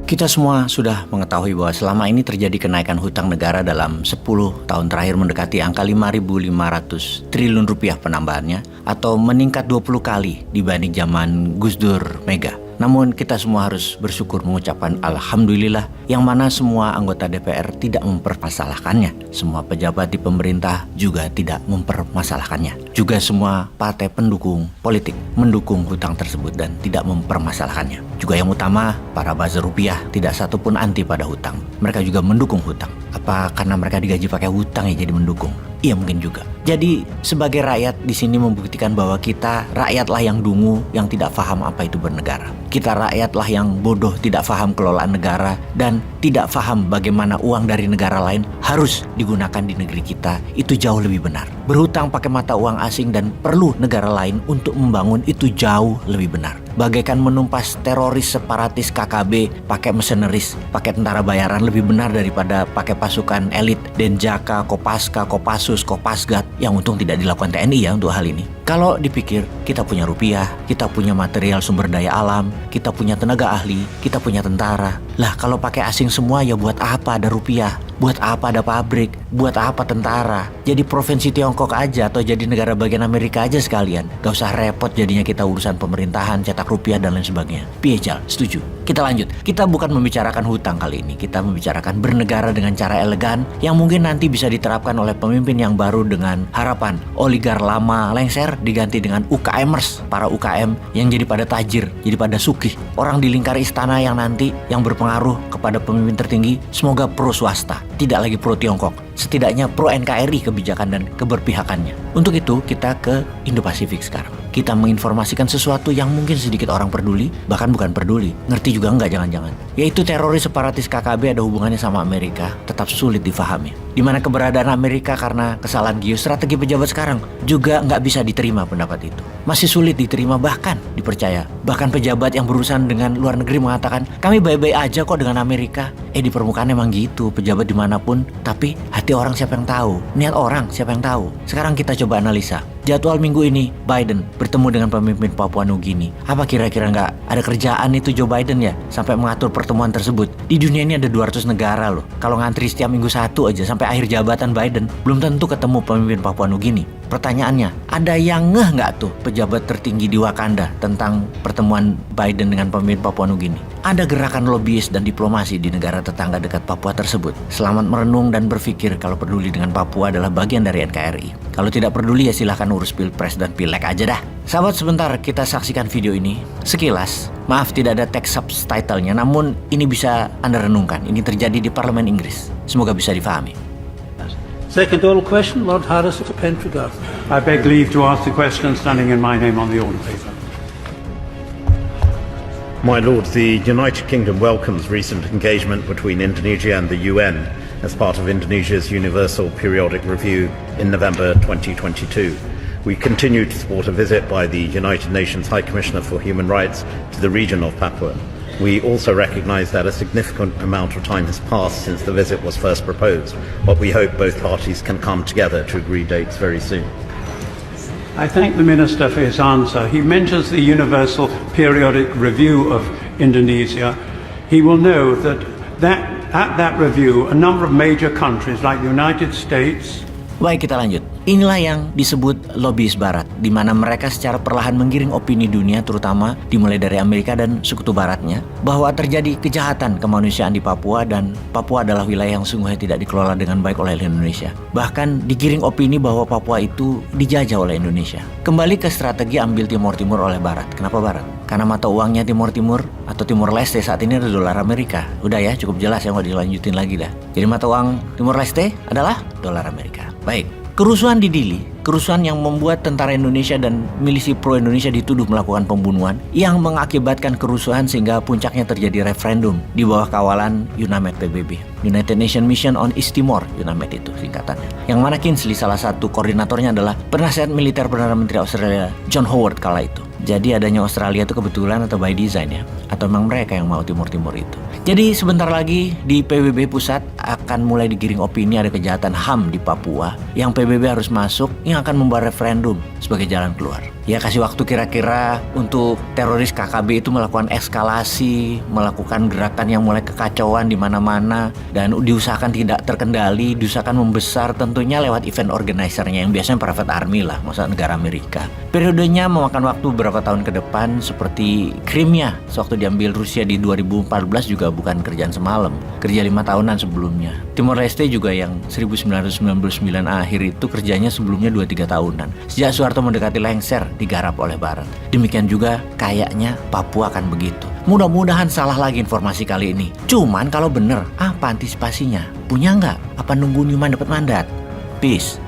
Kita semua sudah mengetahui bahwa selama ini terjadi kenaikan hutang negara dalam 10 tahun terakhir mendekati angka 5.500 triliun rupiah penambahannya atau meningkat 20 kali dibanding zaman Gus Dur Mega. Namun kita semua harus bersyukur mengucapkan Alhamdulillah yang mana semua anggota DPR tidak mempermasalahkannya. Semua pejabat di pemerintah juga tidak mempermasalahkannya. Juga semua partai pendukung politik mendukung hutang tersebut dan tidak mempermasalahkannya. Juga yang utama, para buzzer rupiah tidak satupun anti pada hutang. Mereka juga mendukung hutang. Apa karena mereka digaji pakai hutang ya jadi mendukung? Iya mungkin juga. Jadi sebagai rakyat di sini membuktikan bahwa kita rakyatlah yang dungu, yang tidak paham apa itu bernegara. Kita rakyatlah yang bodoh, tidak paham kelolaan negara dan tidak paham bagaimana uang dari negara lain harus digunakan di negeri kita. Itu jauh lebih benar. Berhutang pakai mata uang asing dan perlu negara lain untuk membangun itu jauh lebih benar. Bagaikan menumpas teroris separatis KKB pakai mercenaries, pakai tentara bayaran lebih benar daripada pakai pasukan elit Denjaka, Kopaska, Kopassus, Kopasgat yang untung tidak dilakukan TNI ya untuk hal ini. Kalau dipikir kita punya rupiah, kita punya material sumber daya alam, kita punya tenaga ahli, kita punya tentara. Lah kalau pakai asing semua ya buat apa ada rupiah? Buat apa ada pabrik? Buat apa tentara? Jadi provinsi Tiongkok aja atau jadi negara bagian Amerika aja sekalian. Gak usah repot jadinya kita urusan pemerintahan, cetak rupiah dan lain sebagainya. Piejal, setuju. Kita lanjut. Kita bukan membicarakan hutang kali ini. Kita membicarakan bernegara dengan cara elegan yang mungkin nanti bisa diterapkan oleh pemimpin yang baru dengan harapan oligar lama lengser diganti dengan UKMers. Para UKM yang jadi pada tajir, jadi pada sugih. Orang di lingkar istana yang nanti yang berpengaruh kepada pemimpin tertinggi semoga pro swasta. Tidak lagi pro Tiongkok, setidaknya pro NKRI kebijakan dan keberpihakannya. Untuk itu kita ke Indo-Pasifik sekarang. Kita menginformasikan sesuatu yang mungkin sedikit orang peduli, bahkan bukan peduli, ngerti juga enggak jangan-jangan. Yaitu teroris separatis KKB ada hubungannya sama Amerika, tetap sulit difahami. Di mana keberadaan Amerika karena kesalahan geostrategi pejabat sekarang juga nggak bisa diterima pendapat itu. Masih sulit diterima bahkan dipercaya. Bahkan pejabat yang berurusan dengan luar negeri mengatakan, kami baik-baik aja kok dengan Amerika. Di permukaan emang gitu, pejabat dimanapun. Tapi hati orang siapa yang tahu? Niat orang siapa yang tahu? Sekarang kita coba analisa. Jadwal minggu ini Biden bertemu dengan pemimpin Papua Nugini. Apa kira-kira nggak ada kerjaan itu Joe Biden ya sampai mengatur pertemuan tersebut? Di dunia ini ada 200 negara loh. Kalau ngantri setiap minggu satu aja sampai akhir jabatan Biden belum tentu ketemu pemimpin Papua Nugini. Pertanyaannya, ada yang ngeh nggak tuh pejabat tertinggi di Wakanda tentang pertemuan Biden dengan pemimpin Papua Nugini? Ada gerakan lobbyis dan diplomasi di negara tetangga dekat Papua tersebut. Selamat merenung dan berpikir kalau peduli dengan Papua adalah bagian dari NKRI. Kalau tidak peduli ya silahkan urus pilpres dan pileg aja dah. Sahabat sebentar kita saksikan video ini sekilas. Maaf tidak ada teks subtitlenya, namun ini bisa Anda renungkan. Ini terjadi di Parlemen Inggris. Semoga bisa difahami. Second oral question, Lord Harris of Pentragar. I beg leave to ask the question standing in my name on the order paper. My Lords, the United Kingdom welcomes recent engagement between Indonesia and the UN as part of Indonesia's Universal Periodic Review in November 2022. We continue to support a visit by the United Nations High Commissioner for Human Rights to the region of Papua. We also recognise that a significant amount of time has passed since the visit was first proposed, but we hope both parties can come together to agree dates very soon. I thank the Minister for his answer. He mentions the Universal Periodic Review of Indonesia. He will know that at that review, a number of major countries like the United States. Baik, kita lanjut. Inilah yang disebut lobbyis barat, di mana mereka secara perlahan menggiring opini dunia, terutama dimulai dari Amerika dan sekutu baratnya, bahwa terjadi kejahatan kemanusiaan di Papua dan Papua adalah wilayah yang sungguhnya tidak dikelola dengan baik oleh Indonesia. Bahkan digiring opini bahwa Papua itu dijajah oleh Indonesia. Kembali ke strategi ambil Timur Timur oleh Barat. Kenapa Barat? Karena mata uangnya Timur Timur atau Timur Leste saat ini adalah dolar Amerika. Udah ya, cukup jelas ya, nggak dilanjutin lagi dah. Jadi mata uang Timur Leste adalah dolar Amerika. Baik. Kerusuhan di Dili, kerusuhan yang membuat tentara Indonesia dan milisi pro-Indonesia dituduh melakukan pembunuhan yang mengakibatkan kerusuhan sehingga puncaknya terjadi referendum di bawah kawalan UNAMED PBB. United Nations Mission on East Timor, UNAMED itu singkatannya. Yang mana Kingsley salah satu koordinatornya adalah penasihat militer Perdana Menteri Australia John Howard kala itu. Jadi adanya Australia itu kebetulan atau by design ya? Atau memang mereka yang mau Timur-Timur itu? Jadi sebentar lagi di PBB pusat akan mulai digiring opini ada kejahatan HAM di Papua yang PBB harus masuk yang akan membawa referendum sebagai jalan keluar. Ya kasih waktu kira-kira untuk teroris KKB itu melakukan eskalasi, melakukan gerakan yang mulai kekacauan di mana-mana, dan diusahakan tidak terkendali, diusahakan membesar tentunya lewat event organizer-nya yang biasanya private army lah, maksudnya negara Amerika. Periodenya memakan waktu beberapa tahun ke depan, seperti Crimea sewaktu diambil Rusia di 2014 juga bukan kerjaan semalam, kerja 5 tahunan sebelumnya. Timor Leste juga yang 1999 akhir itu kerjanya sebelumnya 2-3 tahunan. Sejak Soeharto mendekati lengser, digarap oleh Barat. Demikian juga kayaknya Papua akan begitu. Mudah-mudahan salah lagi informasi kali ini. Cuman kalau bener, apa antisipasinya? Punya nggak? Apa nunggu Newman dapat mandat? Peace.